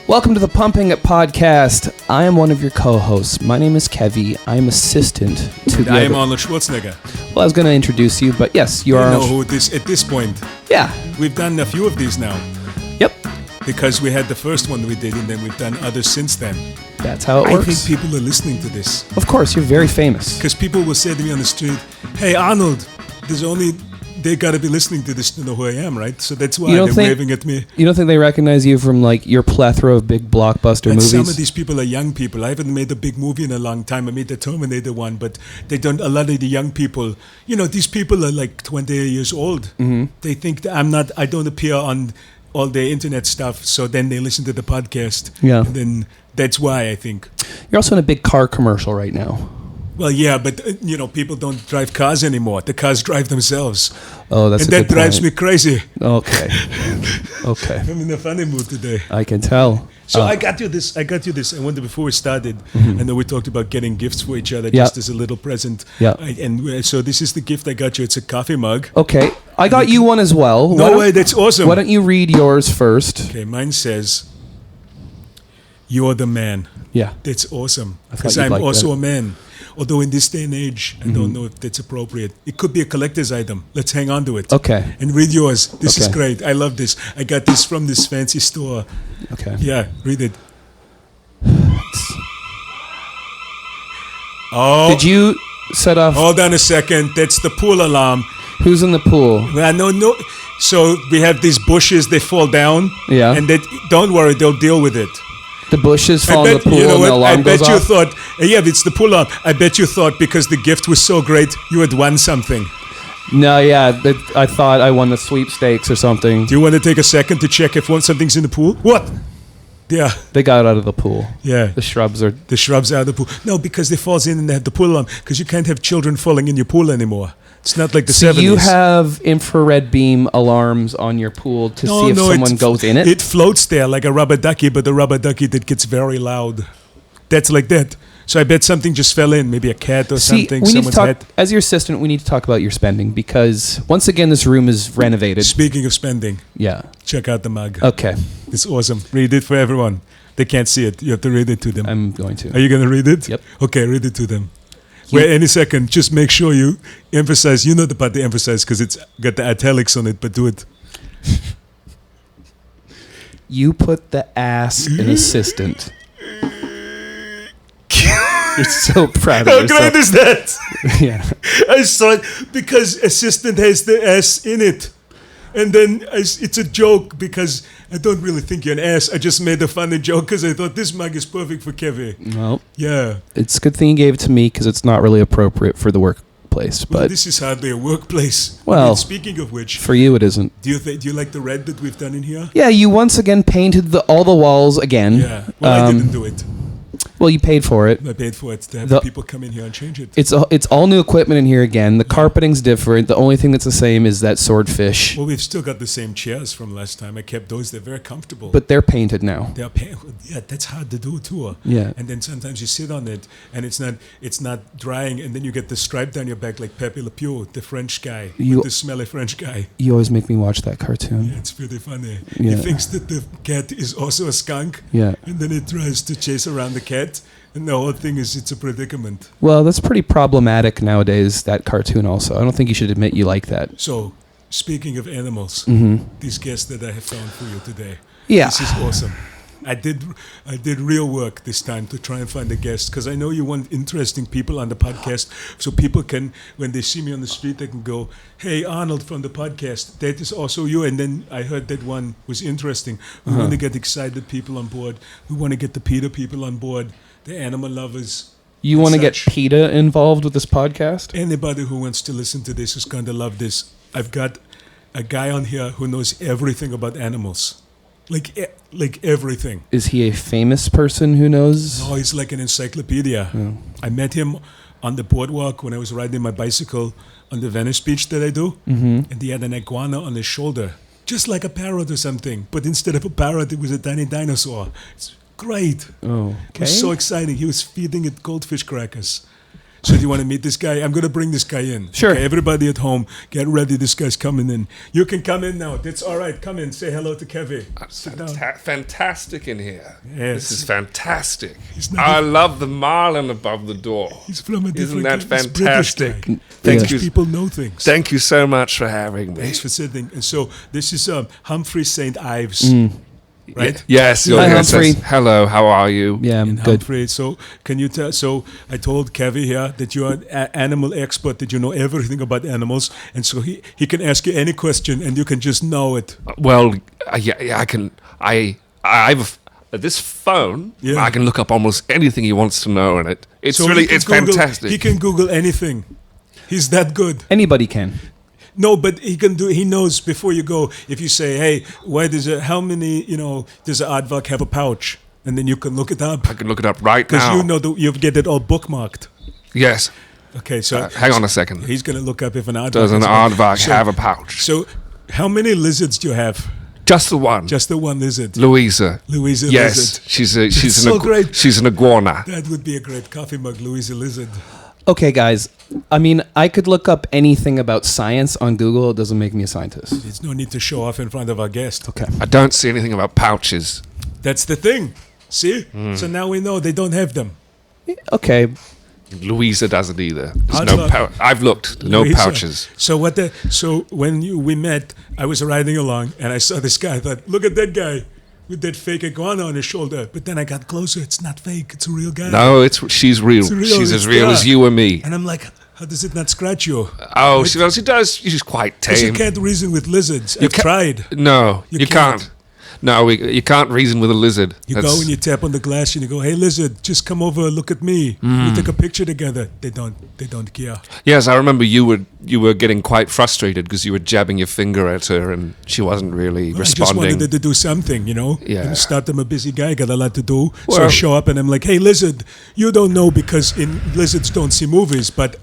Welcome to the Pumping It podcast. I am one of your co-hosts. My name is Kevvy. I am assistant to the I am Arnold Schwarzenegger. Well, I was going to introduce you, but yes, you are. I know who this at this point. Yeah. We've done a few of these now. Yep. Because we had the first one we did, and then we've done others since then. That's how it I works. think people are listening to this. Of course, you're very famous. Because people will say to me on the street, "Hey, Arnold, they got to be listening to this to know who I am, right?" So that's why they're waving at me. You don't think they recognize you from like your plethora of big blockbuster movies? Some of these people are young people. I haven't made a big movie in a long time. I made the Terminator one, but they don't. A lot of the young people, these people are like 20 years old. Mm-hmm. They think that I don't appear on all their internet stuff, so then they listen to the podcast. Yeah. And then that's why I think. You're also in a big car commercial right now. Well, yeah, but people don't drive cars anymore. The cars drive themselves. Oh, that's and a that good drives point. me crazy. Okay. Okay. I'm in a funny mood today. I can tell. So I got you this. I wonder before we started, Mm-hmm. I know we talked about getting gifts for each other just as a little present. Yeah. So this is the gift I got you. It's a coffee mug. Okay. I got you one as well. No way, that's awesome. Why don't you read yours first? Okay, mine says, "You're the man." Yeah. That's awesome. I thought Because you'd I'm like also that. a man. Although in this day and age, I don't know if that's appropriate. It could be a collector's item. Let's hang on to it. Okay. And read yours. This is Okay. great. I love this. I got this from this fancy store. Okay. Yeah, read it. Oh. Did you set off? Hold on a second. That's the pool alarm. Who's in the pool? Well, no. So we have these bushes. They fall down. Yeah. And don't worry. They'll deal with it. The bushes fall in the pool you know and the what? alarm I bet goes you off? thought, it's the pull alarm. I bet you thought because the gift was so great, you had won something. No, yeah. I thought I won the sweepstakes or something. Do you want to take a second to check if something's in the pool? What? Yeah. They got out of the pool. Yeah. The shrubs are... The shrubs out of the pool. No, because they falls in and they have the pool alarm. Because you can't have children falling in your pool anymore. It's not like the 70s. You have infrared beam alarms on your pool to see if someone goes in it? It floats there like a rubber ducky, but the rubber ducky that gets very loud. That's like that. So I bet something just fell in, maybe a cat or something. We need to Someone's talk, head. as your assistant, we need to talk about your spending because, once again, this room is renovated. Speaking of spending, Yeah. check out the mug. Okay. It's awesome. Read it for everyone. They can't see it. You have to read it to them. I'm going to. Are you going to read it? Yep. Okay, read it to them. Wait any second. Just make sure you emphasize. You know the part to emphasize because it's got the italics on it, but do it. You put the ass in assistant. You're so proud of How yourself. great is that? Yeah. I saw it because assistant has the S in it. And then it's a joke because I don't really think you're an ass. I just made a funny joke because I thought this mug is perfect for Kevvy. Well, Yeah. it's a good thing you gave it to me because it's not really appropriate for the workplace. Well, But this is hardly a workplace. Well, speaking of which, for you, it isn't. do you like the red that we've done in here? Yeah, you once again painted all the walls again. Yeah. Well, I didn't do it. Well, you paid for it. I paid for it to have people come in here and change it. It's all new equipment in here again. The carpeting's different. The only thing that's the same is that swordfish. Well, we've still got the same chairs from last time. I kept those. They're very comfortable. But they're painted now. Yeah, that's hard to do too. Yeah. And then sometimes you sit on it and it's not drying, and then you get the stripe down your back like Pepe Le Pew, the French guy, the smelly French guy. You always make me watch that cartoon. Yeah, it's pretty funny. Yeah. He thinks that the cat is also a skunk. Yeah. And then he tries to chase around the cat, and the whole thing is it's a predicament. Well, that's pretty problematic nowadays, that cartoon also. I don't think you should admit you like that. So, speaking of animals, these guests that I have found for you today. Yeah. This is awesome. I did real work this time to try and find a guest because I know you want interesting people on the podcast, so people can, when they see me on the street, they can go, "Hey, Arnold from the podcast, that is also you." And then I heard that one was interesting. We want to get excited people on board. We want to get the PETA people on board, the animal lovers. You want to get such. PETA involved with this podcast? Anybody who wants to listen to this is going to love this. I've got a guy on here who knows everything about animals. Like everything. Is he a famous person who knows? No, he's like an encyclopedia. Oh. I met him on the boardwalk when I was riding my bicycle on the Venice beach that I do. Mm-hmm. And he had an iguana on his shoulder, just like a parrot or something. But instead of a parrot, it was a tiny dinosaur. It's great. Oh, It was so exciting. He was feeding it goldfish crackers. So do you want to meet this guy? I'm going to bring this guy in. Sure. Okay, everybody at home, get ready. This guy's coming in. You can come in now. That's all right. Come in. Say hello to Kevvy. Sit down. Fantastic in here. Yes. This is fantastic. not I love the marlin above the door. He's from a Isn't different that he's British guy. fantastic? British you. people know things. Thank you so much for having me. Thanks for sitting. And so this is Humphrie St. Ives, right? Yes. Hi, Humphrie. Hello, how are you? Yeah, I'm And good. Humphrie, so can you tell? So I told Kevvy here that you're an animal expert, that you know everything about animals, and so he can ask you any question, and you can just know it. Well, yeah, I can. I've this phone. Yeah. I can look up almost anything he wants to know in it. It's So really, he can it's Google- fantastic. He can Google anything. He's that good. Anybody can. No, but he can do. He knows before you go. If you say, "Hey, why does how many does an aardvark have a pouch?" And then you can look it up I can look it up right because now. you know you get it all bookmarked. Yes. Okay, so Hang on a second. he's gonna look up if an aardvark Does an has a- aardvark So- have a pouch? So, how many lizards do you have? Just the one. Just the one lizard. Louisa. Louisa Yes, lizard. she's so great. She's an iguana. That would be a great coffee mug, Louisa lizard. Okay, guys. I mean, I could look up anything about science on Google. It doesn't make me a scientist. There's no need to show off in front of our guest. Okay. I don't see anything about pouches. That's the thing. See? So now we know they don't have them. Okay. Louisa doesn't either. There's I'd no love- I've looked. No Louisa. pouches. So when we met, I was riding along and I saw this guy. I thought, look at that guy with that fake iguana on his shoulder. But then I got closer. It's not fake. It's a real guy. No, she's real. It's real, She's as it's real there. as you and me. And I'm like, how does it not scratch you? Oh, she does. She's quite Because you tame. can't reason with lizards. I've ca- tried. No, You you can't. can't. No, you can't reason with a lizard. You go and you tap on the glass and you go, "Hey, lizard, just come over, look at me. We take a picture together." They don't care. Yes, I remember you were getting quite frustrated because you were jabbing your finger at her and she wasn't really I just responding. wanted her to do something, Yeah. And start. I'm a busy guy, got a lot to do. So I Well- show up and I'm like, "Hey, lizard, you don't know because lizards don't see movies, but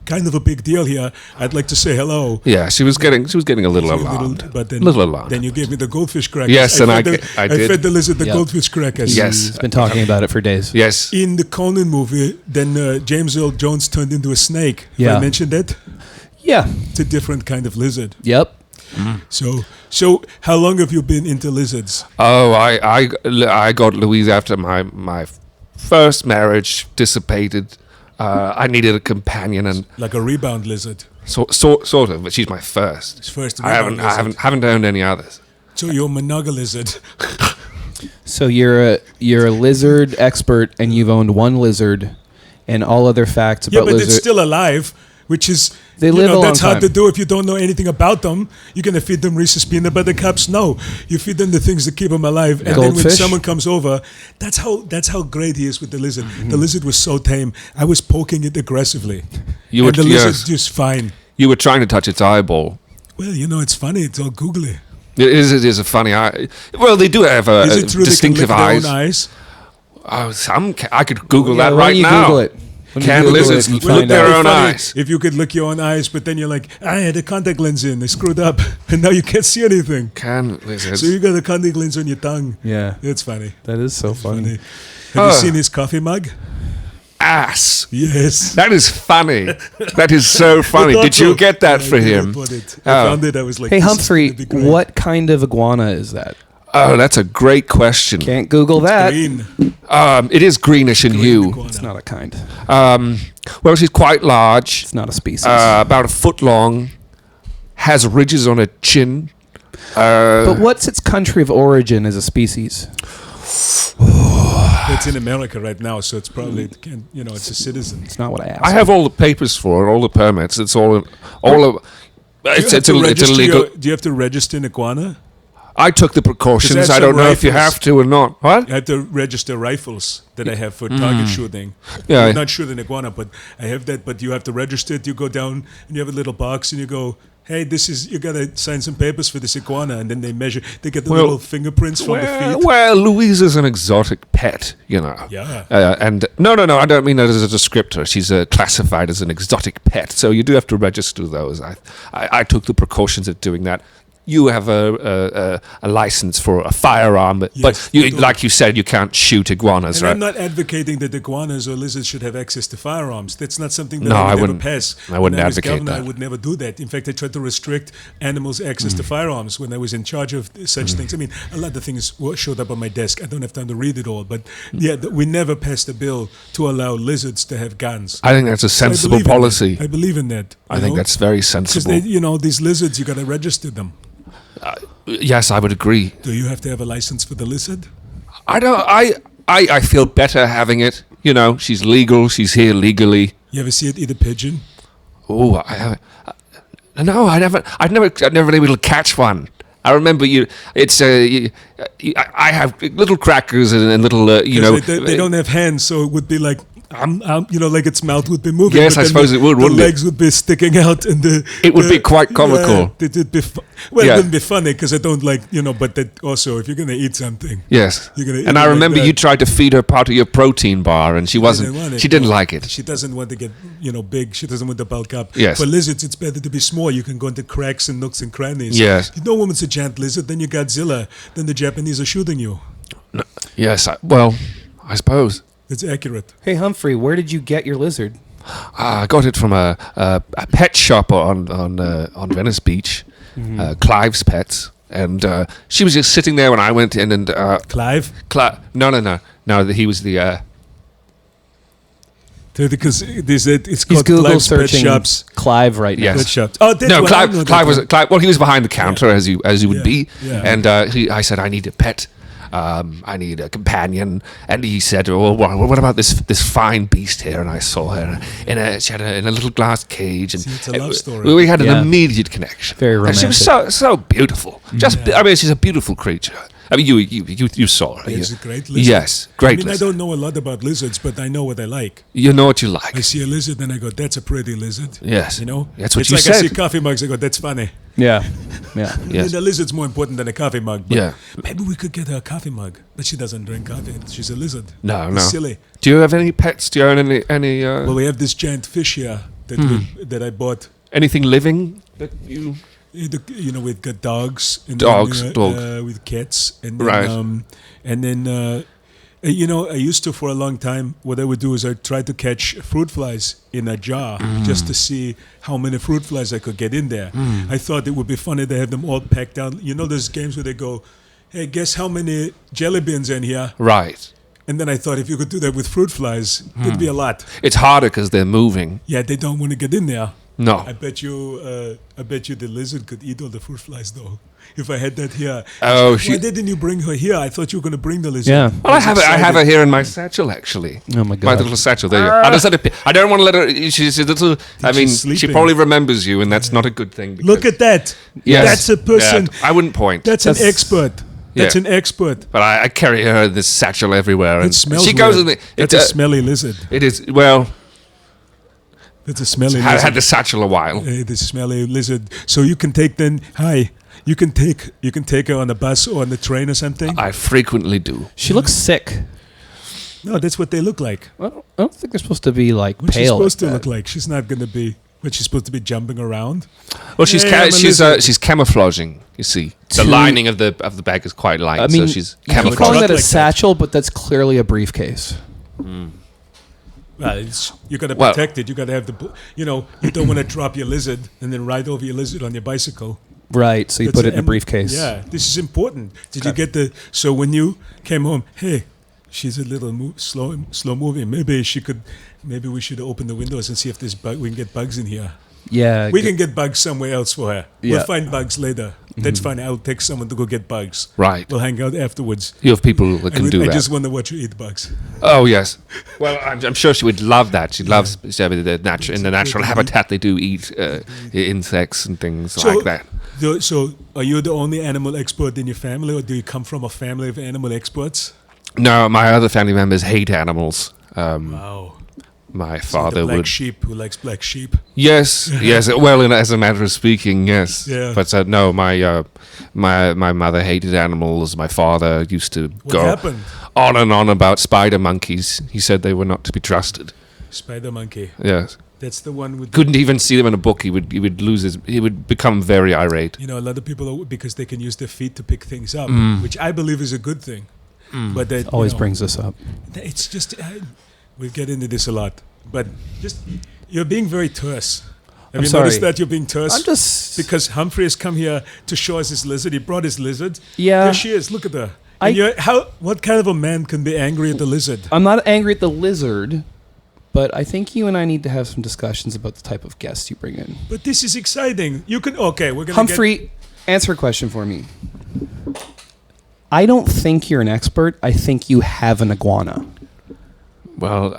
kind of a big deal here. I'd like to say hello." Yeah, she was getting a little So alarmed. but then, Little alarmed. Then you gave me the goldfish crackers. Yes, and I I did. fed the lizard the Yep. goldfish crackers. Yes. He's been talking about it for days. Yes. In the Conan movie, then James Earl Jones turned into a snake. Have Yeah. I mentioned that? Yeah. It's a different kind of lizard. Yep. So how long have you been into lizards? Oh, I got Louise after my first marriage dissipated. I needed a companion, and Like a rebound lizard. sort of, but she's my first. It's first I rebound lizard. haven't owned any others. So you're a monogalizard. So you're a lizard expert, and you've owned one lizard, and all other facts Yeah, about but it's lizards. still alive, which is They live a long that's hard time. to do if you don't know anything about them. You're gonna feed them Reese's peanut butter cups? No, you feed them the things that keep them alive. And then when Goldfish? someone comes over, that's how great he is with the lizard. Mm-hmm. The lizard was so tame. I was poking it aggressively, You and were the lizard yes. just fine. You were trying to touch its eyeball. Well, it's funny. It's all googly. It is a funny eye. Well, they do have Is it true distinctive they can lick eyes. their own eyes? Oh, I could Google Yeah, that why right don't you now. Google it? Why don't you Can Google lizards it and lick find their out? own Funny eyes? If you could lick your own eyes, but then you're like, I had a contact lens in, they screwed up, and now you can't see anything. Can lizards? So you got a contact lens on your tongue. Yeah, It's funny. that is so funny. Funny. Have you seen his coffee mug? Ass. Yes. That is funny. That is so funny. Did you get that for him? I Oh. found it. I was like, Hey this is Humphrey, gonna be great. what kind of iguana is that? Oh, that's a great question. Can't Google that. Green. It is greenish in hue. Iguana. It's not a kind. Well, she's quite large, It's not a species. about a foot long, has ridges on her chin. but what's its country of origin as a species? It's in America right now, so it's probably it's a citizen. It's not what I asked. I have all the papers for it, all the permits. It's all of. It's illegal. Do you have to register an iguana? I took the 'Cause precautions. that's I don't some know if you rifles. have to or not. What? I have to register rifles that I have for target shooting. Yeah. I'm not shooting iguana, but I have that. But you have to register it. You go down and you have a little box and you go, hey, you gotta sign some papers for this iguana, and then they measure. They get the Well, little fingerprints from the feet. Well, Louise is an exotic pet, you know. Yeah. And no, I don't mean that as a descriptor. She's classified as an exotic pet, so you do have to register those. I took the precautions of doing that. you have a license for a firearm, but Yes, you, I do. like you said, you can't shoot iguanas, And right? I'm not advocating that iguanas or lizards should have access to firearms. That's not something that No, I I would never wouldn't- pass. I wouldn't When I was advocate governor, that. I would never do that. In fact, I tried to restrict animals' access to firearms when I was in charge of such things. I mean, a lot of things showed up on my desk. I don't have time to read it all, but yeah, we never passed a bill to allow lizards to have guns. I think that's a So I sensible believe in policy. that. I believe in that. I think that's very because sensible. these lizards, you got to register them. Yes, I would agree. Do you have to have a license for the lizard? I don't. I feel better having it. You know, she's legal. She's here legally. You ever see it eat a pigeon? Oh, I haven't. No, I never. I've never been able to catch one. I remember you. It's I have little crackers and little. They don't have hands, so it would be like, like its mouth would be moving. Yes, but I then suppose it would, The wouldn't it? legs would be sticking out, and It would be quite comical. Yeah, it'd be it Yeah. wouldn't be funny because I don't like, but that also, if you're gonna eat something, Yes. You're gonna eat And it I like remember that. you tried to feed her part of your protein bar, and she didn't want it. She didn't like it. She doesn't want to get big. She doesn't want to bulk up. Yes. For lizards, it's better to be small. You can go into cracks and nooks and crannies. Yes. You know, when it's a giant lizard, then you Godzilla. Then the Japanese are shooting you. Yes. I suppose. It's accurate. Hey Humphrey, where did you get your lizard? I got it from a pet shop on Venice Beach, Clive's Pets, and she was just sitting there when I went in, and Clive? no, he was the. Because it's He's called Google Clive's Pet searching Shops. Clive right now. Yes. Pet Shops. Oh, that's No, what I know Clive that was one. Clive. Well, he was behind the counter as you would Yeah, be, yeah. and I said, I need a pet. I need a companion, and he said, "Well, what about this fine beast here?" And I saw her she had in a little glass cage, and See, it's a love story. we had an Yeah. immediate connection. Very And she was so beautiful. I mean, she's a beautiful creature. I mean, you saw her. It's You- a great lizard. Yes, great. I mean, lizard. I don't know a lot about lizards, but I know what I like. You know what you like. I see a lizard and I go, that's a pretty lizard. Yes. You know? That's what it's you like I see said. coffee mugs, I go, that's funny. Yeah. Yeah. I mean, Yes. the lizard's more important than a coffee mug. But Yeah. maybe we could get her a coffee mug. But she doesn't drink coffee. She's a lizard. No, It's no. silly. Do you have any pets? Do you own any Well, we have this giant fish here that I bought. anything living that you? We've got dogs. And Dogs, then, dog. with cats. And then, Right. I used to for a long time. What I would do is I'd try to catch fruit flies in a jar just to see how many fruit flies I could get in there. I thought it would be funny to have them all packed down. You know, those games where they go, "Hey, guess how many jelly beans are in here?" Right. And then I thought if you could do that with fruit flies, it'd be a lot. It's harder because they're moving. Yeah, they don't want to get in there. No. I bet you the lizard could eat all the fruit flies though. If I had that here. Oh, Why didn't you bring her here? I thought you were going to bring the lizard. Yeah. Well, I have excited. her here in my satchel, actually. Oh my My god. little satchel. There you go. I don't want to let her. She's a little. I she mean, she sleeping? probably remembers you, and that's not a good thing. Look at that. Yes. That's a person. Yeah, I wouldn't point. That's an expert. That's an expert. But I carry her in this satchel everywhere, and It smells she goes weird. in the. That's a smelly lizard. It is well. That's a smelly I lizard. had the satchel a while. The smelly lizard. So you can take then. Hi. You can take her on a bus or on the train or something. I frequently do. She looks sick. No, that's what they look like. Well, I don't think they're supposed to be like What's she pale. supposed to like look that. like? She's not going to be. But she's supposed to be jumping around. Well, she's Yeah, I'm a lizard. she's camouflaging. You see, the To- lining of the bag is quite light, I mean, so she's you keep calling camouflaging. that a Like that. satchel, but that's clearly a briefcase. Well, you got to Well- protect it. You got to have you don't want to drop your lizard and then ride over your lizard on your bicycle. Right. So you That's put it in a and- briefcase. Yeah, this is important. Did you get so when you came home, hey, she's a little slow moving. Maybe we should open the windows and see if we can get bugs in here. Yeah. We can get bugs somewhere else for her. Yeah. We'll find bugs later. That's fine. I'll take someone to go get bugs. Right. We'll hang out afterwards. You have people that can do I that. just want to watch you eat bugs. Oh yes. Well, I'm sure she would love that. She loves in the natural habitat. They do eat insects and things like that. So, are you the only animal expert in your family, or do you come from a family of animal experts? No, my other family members hate animals. Wow. My The father black would. sheep who likes black sheep. Yes, yes. Well, as a matter of speaking, yes. Yeah. But no, my mother hated animals. My father used to What go happened? on and on about spider monkeys. He said they were not to be trusted. Spider monkey. Yes. That's the one with. Couldn't even see them in a book. He would lose his. He would become very irate. You know, a lot of people because they can use their feet to pick things up, which I believe is a good thing. But that Always brings us up. It's just we get into this a lot, but just you're being very terse. Have you noticed that you're being terse? I'm just because Humphrie has come here to show us his lizard. He brought his lizard. Yeah. There she is. Look at her. What kind of a man can be angry at the lizard? I'm not angry at the lizard, but I think you and I need to have some discussions about the type of guests you bring in. But this is exciting. You can we're gonna Humphrie, answer a question for me. I don't think you're an expert. I think you have an iguana. Well,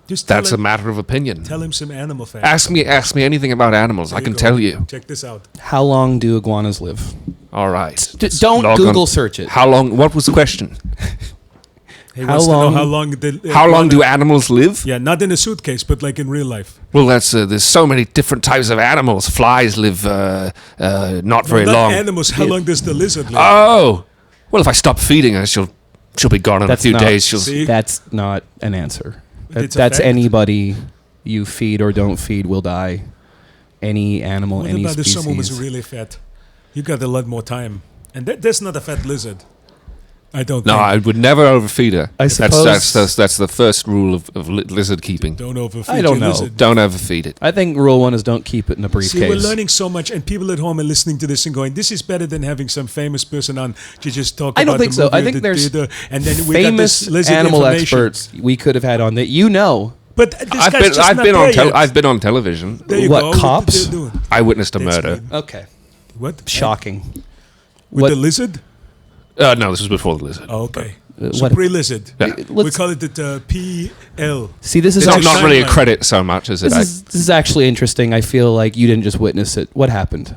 Just that's a matter of opinion. Tell him some animal facts. Ask me anything about animals. I can tell you. Check this out. How long do iguanas live? All right. Don't Log Google on. search it. How long? What was the question? He wants to know how long? How long do animals live? Yeah, not in a suitcase, but like in real life. Well, there's so many different types of animals. Flies live not very long. Animals. How long does the lizard live? Oh, well, if I stop feeding her, she'll be gone in a few days. That's not an answer. It's a That's fact. anybody you feed or don't feed will die. Any animal, What any about if species. someone was really fat? You got a lot more time, and that's not a fat lizard. I don't. No, think. I would never overfeed her. I suppose That's the first rule of lizard keeping. Don't overfeed I don't your know. lizard. Don't overfeed it. I think rule one is don't keep it in a briefcase. See, we're learning so much, and people at home are listening to this and going, "This is better than having some famous person on to just talk." I don't about think the so. movie I or think the there's theater, and then we got famous this lizard animal information. experts we could have had on that you know. But this guy's just I've not been there on yet. I've been on television. There you What, go. cops? What they're doing. I witnessed a That's murder. good. Okay. What? Shocking. With What- the lizard? No, this was before the lizard. Oh, okay. what- So pre-lizard. Yeah. We Let's- call it the PL. See, this is It's It's a not really a timeline. credit so much, is it? this is actually interesting. I feel like you didn't just witness it. What happened?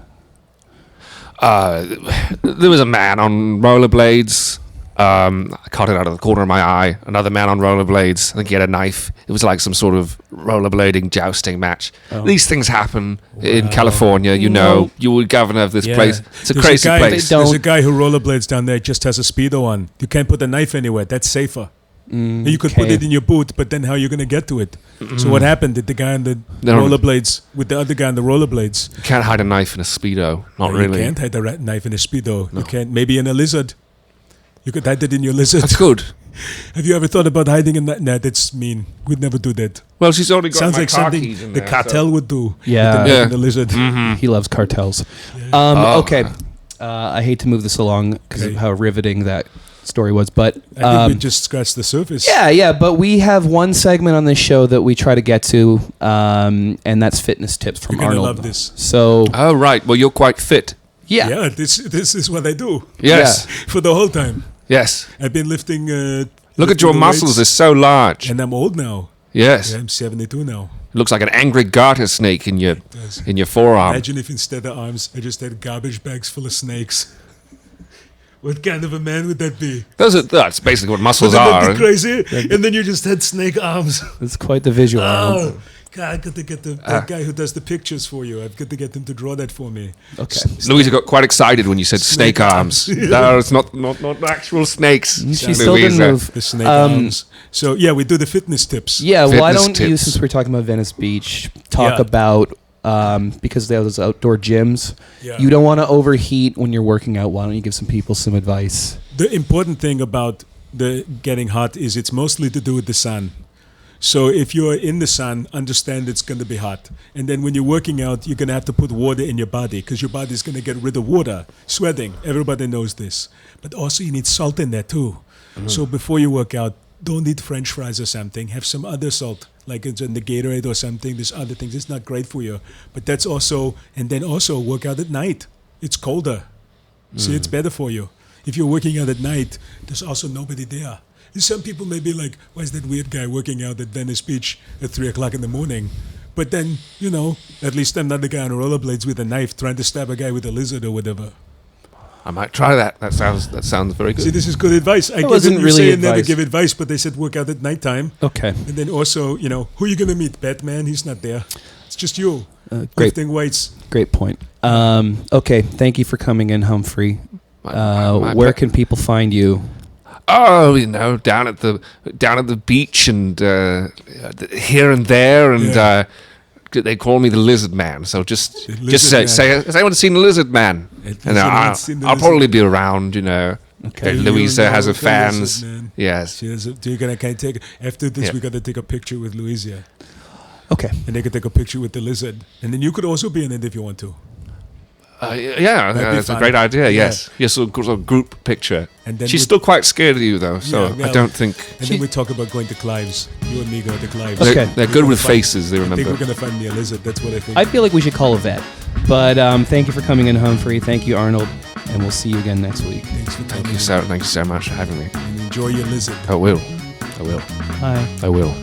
There was a man on rollerblades. I caught it out of the corner of my eye. Another man on rollerblades. I think he had a knife. It was like some sort of rollerblading jousting match. Oh. These things happen in California. You know, you were governor of this Yeah. place. It's a There's crazy guy, place. Don't- There's a guy who rollerblades down there, just has a Speedo on. You can't put a knife anywhere. That's safer. You could put okay. it in your boot, but then how are you going to get to it? So what happened? Did the guy on the No. rollerblades with the other guy on the rollerblades? You can't hide a knife in a Speedo. Not No, really. You can't hide a knife in a Speedo. You can't. Maybe in a lizard. You could hide it in your lizard. That's good. Have you ever thought about hiding in that? Nah, that's mean. We'd never do that. Well, she's already got Sounds my like car something keys in the there, cartel so- would do. Yeah. With the knife Yeah. and the lizard. He loves cartels. Oh. Okay. I hate to move this along because Okay. of how riveting that story was, but I think we just scratched the surface. yeah. But we have one segment on this show that we try to get to, and that's fitness tips from You're gonna Arnold. love this. So Oh, right. Well, you're quite fit. Yeah, this is what I do Yes. for the whole time. Yes. I've been lifting. Look at your the muscles. They're weights, so large. and I'm old now. Yes. Yeah, I'm 72 now. Looks like an angry garter snake in your forearm. Imagine if instead of arms, I just had garbage bags full of snakes. What kind of a man would that be? That's basically what muscles Wouldn't that are. be crazy? And then you just had snake arms. it's quite the visual. Oh, God, I've got to get that guy who does the pictures for you. I've got to get him to draw that for me. Okay. Louisa got quite excited when you said snake Snake arms. No, it's not actual snakes. She still didn't Louisa. move. The snake arms. So, yeah, we do the fitness tips. Yeah, why Fitness don't you, tips. since we're talking about Venice Beach, talk Yeah. about because they have those outdoor gyms. Yeah. You don't want to overheat when you're working out. Why don't you give some people some advice? The important thing about the getting hot is it's mostly to do with the sun. So if you're in the sun, understand it's going to be hot. And then when you're working out, you're going to have to put water in your body because your body's going to get rid of water, sweating. Everybody knows this. But also you need salt in there too. So before you work out, don't eat French fries or something. Have some other salt, like it's in the Gatorade or something. There's other things. It's not great for you. But that's also, and then also work out at night. It's colder. See, it's better for you. If you're working out at night, there's also nobody there. And some people may be like, why is that weird guy working out at Venice Beach at 3 o'clock in the morning? But then, you know, at least I'm not the guy on rollerblades with a knife trying to stab a guy with a lizard or whatever. I might try that. That sounds very good. See, this is good advice. I wasn't you really say you never advice. give advice, but they said work out at nighttime. Okay. And then also, you know, who are you going to meet? Batman? He's not there. It's just you. Great. Lifting weights. Great point. Okay. Thank you for coming in, Humphrey. My Where can people find you? Oh, down at the beach and here and there, and they call me the Lizard Man. So just say, has anyone seen the Lizard Man? And I'll probably be around, Okay. Louisa has her fans. Yes. Can I take after this? We got to take a picture with Louisa. Okay. And they could take a picture with the lizard, and then you could also be in it if you want to. That's a great idea. Yes, so a group picture. And then she's still quite scared of you, though. So I don't think. And then we talk about going to Clive's. You and me go to Clive's. Okay. They're good with faces. They remember. I think we're gonna find me a lizard. That's what I think. I feel like we should call a vet. But thank you for coming in, Humphrie. Thank you, Arnold, and we'll see you again next week. Thanks for Thank you so much for having me. And enjoy your lizard. I will. Bye. I will.